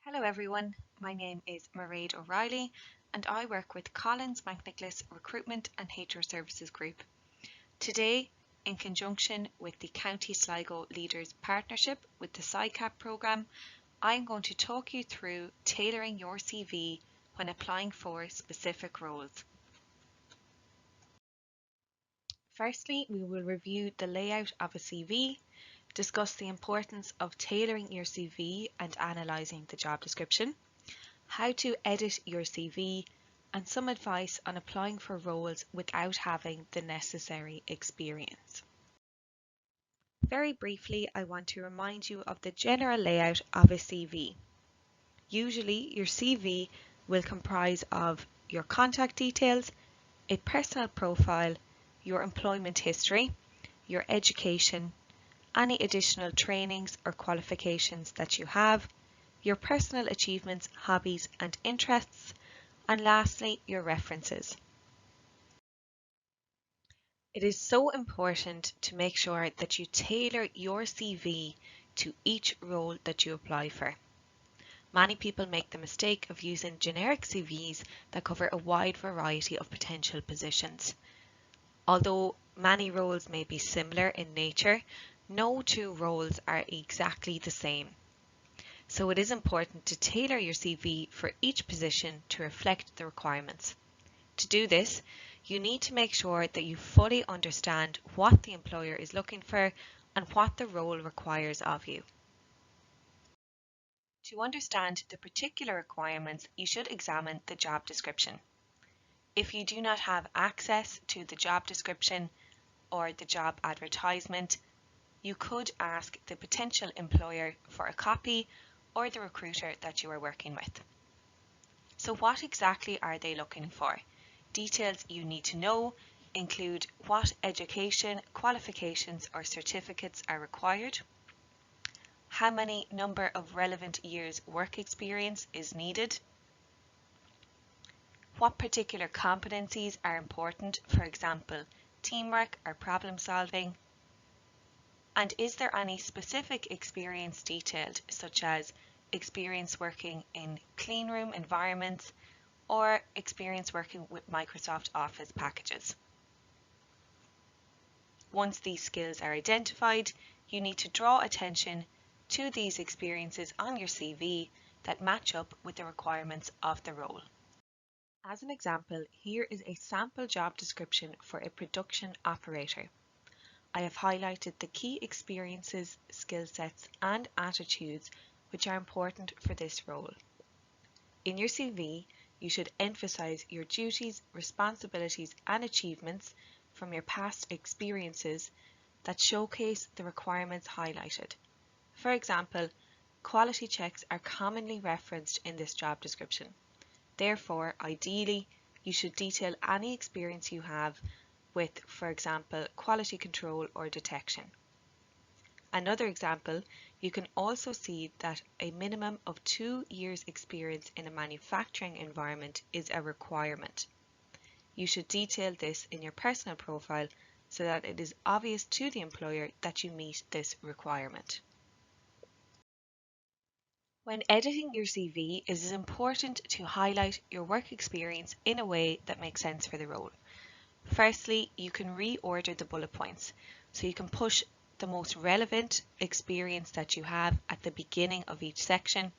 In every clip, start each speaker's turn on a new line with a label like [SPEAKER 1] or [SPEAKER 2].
[SPEAKER 1] Hello everyone, my name is Mairead O'Reilly and I work with Collins McNicholas Recruitment and HR Services Group. Today, in conjunction with the County Sligo Leaders Partnership with the SICAP programme, I'm going to talk you through tailoring your CV when applying for specific roles. Firstly, we will review the layout of a CV, discuss the importance of tailoring your CV and analysing the job description, how to edit your CV, and some advice on applying for roles without having the necessary experience. Very briefly, I want to remind you of the general layout of a CV. Usually, your CV will comprise of your contact details, a personal profile, your employment history, your education, any additional trainings or qualifications that you have, your personal achievements, hobbies and interests, and lastly, your references. It is so important to make sure that you tailor your CV to each role that you apply for. Many people make the mistake of using generic CVs that cover a wide variety of potential positions. Although many roles may be similar in nature, no two roles are exactly the same. So it is important to tailor your CV for each position to reflect the requirements. To do this, you need to make sure that you fully understand what the employer is looking for and what the role requires of you. To understand the particular requirements, you should examine the job description. If you do not have access to the job description or the job advertisement, you could ask the potential employer for a copy or the recruiter that you are working with. So what exactly are they looking for? Details you need to know include what education, qualifications or certificates are required, how many number of relevant years work experience is needed, what particular competencies are important, for example, teamwork or problem solving, and is there any specific experience detailed, such as experience working in cleanroom environments or experience working with Microsoft Office packages. Once these skills are identified, you need to draw attention to these experiences on your CV that match up with the requirements of the role. As an example, here is a sample job description for a production operator. I have highlighted the key experiences, skill sets and attitudes which are important for this role. In your CV, you should emphasise your duties, responsibilities and achievements from your past experiences that showcase the requirements highlighted. For example, quality checks are commonly referenced in this job description. Therefore, ideally, you should detail any experience you have with, for example, quality control or detection. Another example, you can also see that a minimum of 2 years experience in a manufacturing environment is a requirement. You should detail this in your personal profile so that it is obvious to the employer that you meet this requirement. When editing your CV, it is important to highlight your work experience in a way that makes sense for the role. Firstly, you can reorder the bullet points, so you can push the most relevant experience that you have at the beginning of each section.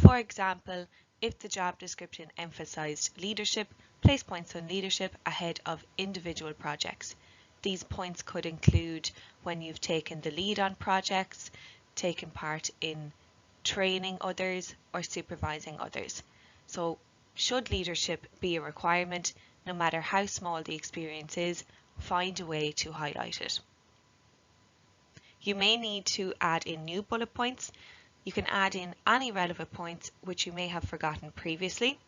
[SPEAKER 1] For example, if the job description emphasised leadership, place points on leadership ahead of individual projects. These points could include when you've taken the lead on projects, taken part in training others or supervising others. So, should leadership be a requirement, no matter how small the experience is, find a way to highlight it. You may need to add in new bullet points. You can add in any relevant points which you may have forgotten previously.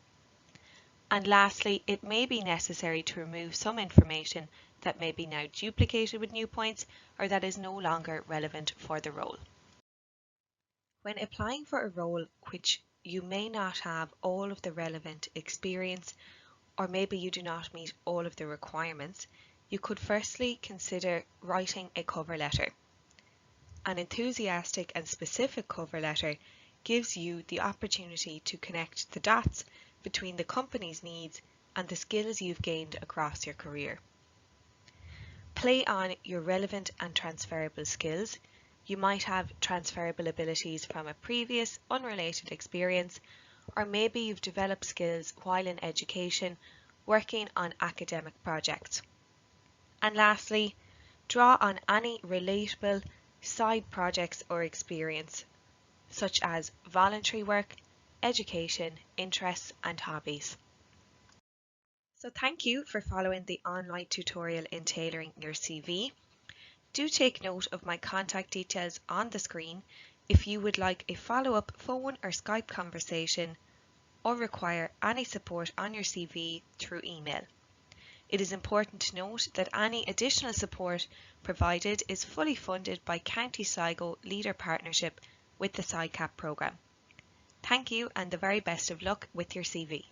[SPEAKER 1] And lastly, it may be necessary to remove some information that may be now duplicated with new points or that is no longer relevant for the role. When applying for a role which you may not have all of the relevant experience, or maybe you do not meet all of the requirements, you could firstly consider writing a cover letter. An enthusiastic and specific cover letter gives you the opportunity to connect the dots between the company's needs and the skills you've gained across your career. Play on your relevant and transferable skills. You might have transferable abilities from a previous unrelated experience, or maybe you've developed skills while in education working on academic projects. And lastly, draw on any relatable side projects or experience, such as voluntary work, education, interests and hobbies. So thank you for following the online tutorial in tailoring your CV. Do take note of my contact details on the screen if you would like a follow-up phone or Skype conversation or require any support on your CV through email. It is important to note that any additional support provided is fully funded by County Sligo Leader Partnership with the SciCap programme. Thank you and the very best of luck with your CV.